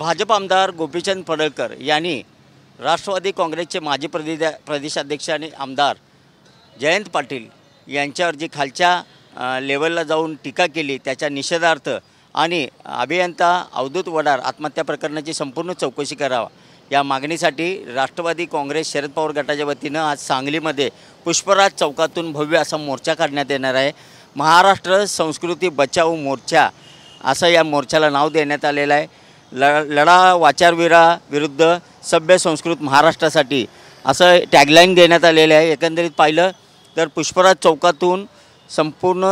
भाजप आमदार गोपीचंद पडळकर यांनी राष्ट्रवादी काँग्रेसचे माजी प्रदेशाध्यक्ष आणि आमदार जयंत पाटील यांच्यावर जी खालच्या लेवलला जाऊन टीका केली त्याच्या निषेधार्थ आणि अभियंता अवधूत वडार आत्महत्या प्रकरणाची संपूर्ण चौकशी करावा या मागणीसाठी राष्ट्रवादी काँग्रेस शरद पवार गटाच्या वतीनं आज सांगलीमध्ये पुष्पराज चौकातून भव्य असा मोर्चा काढण्यात येणार आहे। महाराष्ट्र संस्कृती बचाव मोर्चा असं या मोर्चाला नाव देण्यात आलेलं आहे। लढा वाचारवीरा विरुद्ध सभ्य संस्कृत महाराष्ट्रासाठी असं टॅगलाईन देण्यात आलेलं आहे। एकंदरीत पाहिलं तर पुष्पराज चौकातून संपूर्ण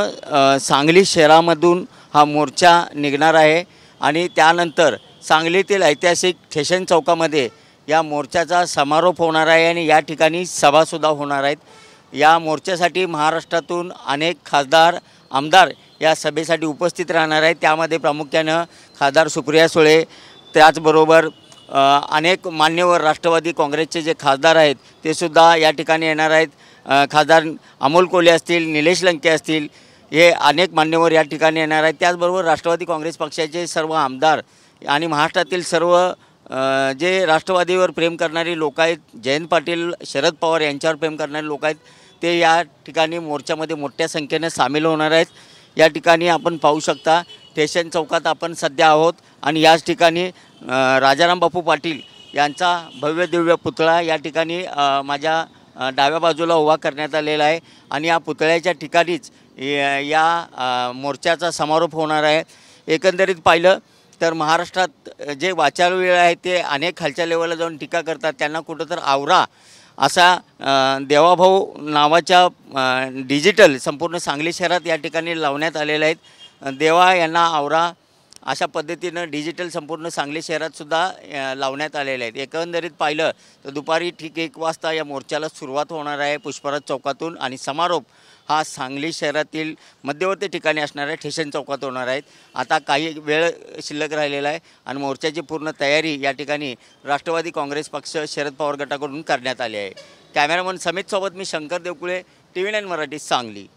सांगली शहरामधून हा मोर्चा निघणार आहे आणि त्यानंतर सांगलीतील ऐतिहासिक स्टेशन चौकामध्ये या मोर्चाचा समारोप होणार आहे आणि या ठिकाणी सभासुद्धा होणार आहेत। या मोर्चासाठी महाराष्ट्रातून अनेक खासदार आमदार या सभेसाठी उपस्थित राहणार आहेत। त्यामध्ये प्रामुख्यानं खासदार सुप्रिया सुळे त्याचबरोबर अनेक मान्यवर राष्ट्रवादी काँग्रेसचे जे खासदार आहेत ते सुद्धा या ठिकाणी येणार आहेत। खासदार अमोल कोल्हे असतील, निलेश लंके असतील, हे अनेक मान्यवर या ठिकाणी येणार आहेत। त्याचबरोबर राष्ट्रवादी काँग्रेस पक्षाचे सर्व आमदार आणि महाराष्ट्रातील सर्व जे राष्ट्रवादीवर प्रेम करणारे लोक आहेत, जयंत पाटील शरद पवार यांच्यावर प्रेम करणारे लोक आहेत, ते या ठिकाणी मोर्चामध्ये मोठ्या संख्येने सामील होणार आहेत। या ठिकाणी आपण पाहू शकता स्टेशन चौकात आपण सध्या आहोत आणि याच ठिकाणी राजाराम बापू पाटील यांचा भव्य दिव्य पुतळा या ठिकाणी माझ्या डाव्या बाजूला उभा करण्यात आलेला आहे आणि या पुतळ्याच्या ठिकाणीच या मोर्चाचा समारोप होणार आहे। एकंदरीत पाहिलं तर महाराष्ट्रात जे वाचारवीर आहेत ते अनेक खालच्या लेवलला जाऊन टीका करतात, त्यांना कुठं तर आवरा असा देवाभाऊ नावाच्या डिजिटल संपूर्ण सांगली शहरात या ठिकाणी लावण्यात आलेले आहेत। देवा यांना आवरा अशा पद्धतीनं डिजिटल संपूर्ण सांगली शहरातसुद्धा लावण्यात आलेले आहेत। एकंदरीत पाहिलं तर दुपारी ठीक 1 वाजता या मोर्चाला सुरुवात होणार आहे पुष्पराज चौकातून आणि समारोप हा सांगली शहरातील मध्यवर्ती ठिकाणी असणाऱ्या स्टेशन चौकात होणार आहेत। आता काही वेळ शिल्लक राहिलेला आहे आणि मोर्चाची पूर्ण तयारी या ठिकाणी राष्ट्रवादी काँग्रेस पक्ष शरद पवार गटाकडून करण्यात आली आहे। कॅमेरामन समित सोबत मी शंकर देवकुळे, TV9 मराठी, सांगली।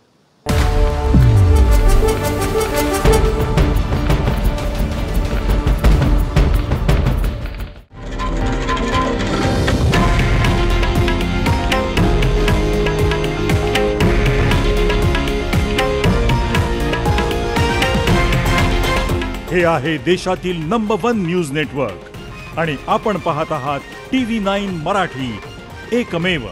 हे आहे देशातील नंबर 1 न्यूज नेटवर्क आणि आपण पाहत आहात TV9 मराठी, एकमेव।